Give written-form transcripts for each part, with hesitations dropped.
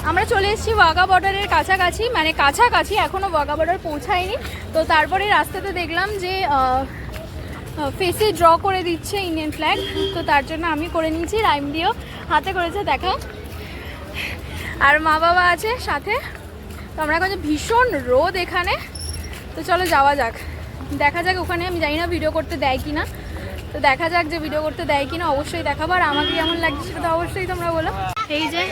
আমরা চলে এসেছি ওয়াঘা বর্ডারের কাছাকাছি, মানে কাছাকাছি, এখনও ওয়াঘা বর্ডার পৌঁছায়নি। তো তারপরে রাস্তাতে দেখলাম যে ফেসে ড্র করে দিচ্ছে ইন্ডিয়ান ফ্ল্যাগ, তো তার জন্য আমি করে নিয়েছি, রাইম দিয়েও হাতে করেছে দেখা, আর মা বাবা আছে সাথে। তো আমরা এখন ভীষণ রোদ এখানে, তো চলো যাওয়া যাক, দেখা যাক ওখানে। আমি জানি না ভিডিও করতে দেয় কি না, তো দেখা যাক যে ভিডিও করতে দেয় কিনা, অবশ্যই দেখাবো। আর আমাকে কেমন লাগছে সেটা তো অবশ্যই তোমরা বলো। এই যে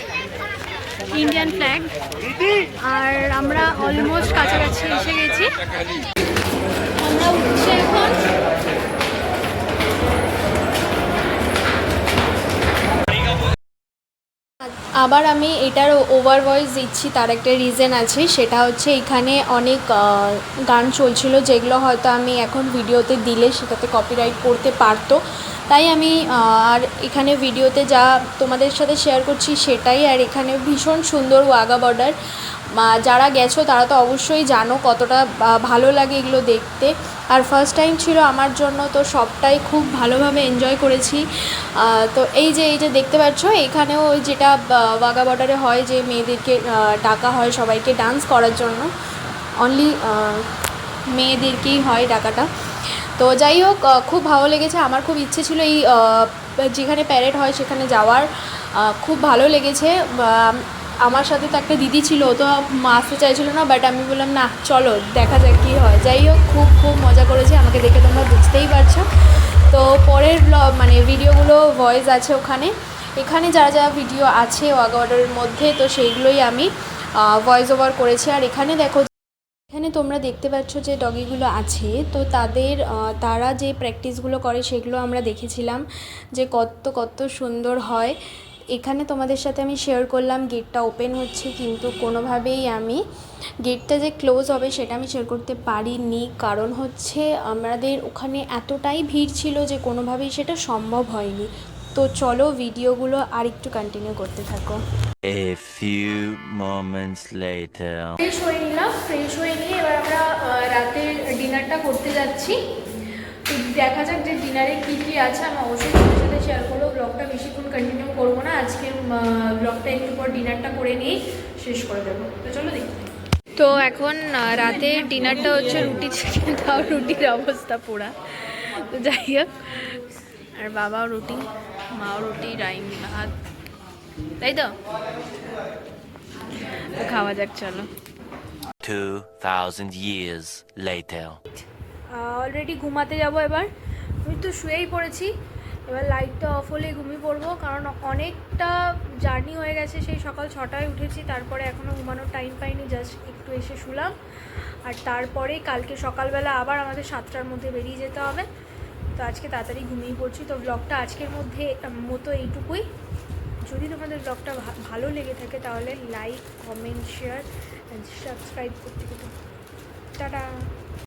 ইন্ডিয়ান ফ্ল্যাগ, আর আমরা অলমোস্ট কাছাকাছি এসে গেছি। আমরা উঠছি এখন। আবার আমি এটার ওভার ভয়েস দিচ্ছি, তার একটা রিজন আছে, সেটা হচ্ছে এখানে অনেক গান চলছিল যেগুলো হয়তো আমি এখন ভিডিওতে দিলে সেটাতে কপিরাইট করতে পারতো, তাই আমি আর এখানে ভিডিওতে যা তোমাদের সাথে শেয়ার করছি সেটাই। আর এখানে ভীষণ সুন্দর ওয়াঘা বর্ডার, যারা গেছো তারা তো অবশ্যই জানো কতটা ভালো লাগে এগুলো দেখতে। আর ফার্স্ট টাইম ছিল আমার জন্য, তো সবটাই খুব ভালোভাবে এনজয় করেছি। তো এই যে দেখতে পাচ্ছ, এখানেও যেটা ওয়াঘা বর্ডারে হয় যে মেয়েদেরকে ডাকা হয় সবাইকে ডান্স করার জন্য, অনলি মেয়েদেরকেই হয় ডাকাটা। তো যাই হোক, খুব ভালো লেগেছে। আমার খুব ইচ্ছে ছিল এই যেখানে প্যারেড হয় সেখানে যাওয়ার, খুব ভালো লেগেছে। আমার সাথে তো একটা দিদি ছিল, ও তো আসতে চাইছিল না, বাট আমি বললাম না চলো দেখা যাক কী হয়। যাই হোক, খুব মজা করেছে, আমাকে দেখে তোমরা বুঝতেই পারছো। তো পরের মানে ভিডিওগুলো ভয়েস আছে ওখানে, এখানে যারা ভিডিও আছে ওয়াঘা বর্ডারের মধ্যে, তো সেইগুলোই আমি ভয়েস ওভার করেছি। আর এখানে দেখো, এখানে তোমরা দেখতে পাচ্ছ যে ডগিগুলো আছে, তো তারা যে প্র্যাকটিসগুলো করে সেগুলো আমরা দেখেছিলাম যে কত সুন্দর হয়। এখানে তোমাদের সাথে আমি শেয়ার করলাম গেটটা ওপেন হচ্ছে, কিন্তু কোনোভাবেই আমি গেটটা যে ক্লোজ হবে সেটা আমি শেয়ার করতে পারিনি, কারণ হচ্ছে আমাদের ওখানে এতটাই ভিড় ছিল যে কোনোভাবেই সেটা সম্ভব হয়নি। তো চলো ভিডিওগুলো আর একটু কন্টিনিউ করতে থাকো। A few moments later. Fresh হয়ে নিলাম, ফ্রেশ হয়ে নিয়ে এবার আমরা রাতের ডিনারটা করতে যাচ্ছি। তো দেখা যাক যে ডিনারে কী কী আছে, আমি অবশ্যই তোমাদের সাথে শেয়ার করবো। ব্লগটা বেশিক্ষণ কন্টিনিউ করবো না, আজকে ব্লগটা একটু পর ডিনারটা করে নিয়ে শেষ করে দেবো। তো চলো দেখি। তো এখন রাতের ডিনারটা হচ্ছে রুটি চিকেন, তাও রুটির অবস্থা পুরা। তো যাই হোক, আর বাবাও রুটি, মাও রুটি, রাইম ভাত, তাই তো খাওয়া যাক চলো। 2000 years later. অলরেডি ঘুমাতে যাব এবার। আমি তো শুয়েই পড়েছি, এবার লাইটটা অফ হলে ঘুমিয়ে পড়বো, কারণ অনেকটা জার্নি হয়ে গেছে। সেই সকাল 6টায় উঠেছি, তারপরে এখনও ঘুমানোর টাইম পাইনি, জাস্ট একটু এসে শুলাম। আর তারপরে কালকে সকালবেলা আবার আমাদের 7টার মধ্যে বেরিয়ে যেতে হবে, তো আজকে তাড়াতাড়ি ঘুমিয়ে পড়ছি। তো ব্লগটা আজকের মতো এইটুকুই। যদি তোমাদের ব্লগটা ভালো লেগে থাকে তাহলে like, comment, share and subscribe করতে। টাটা।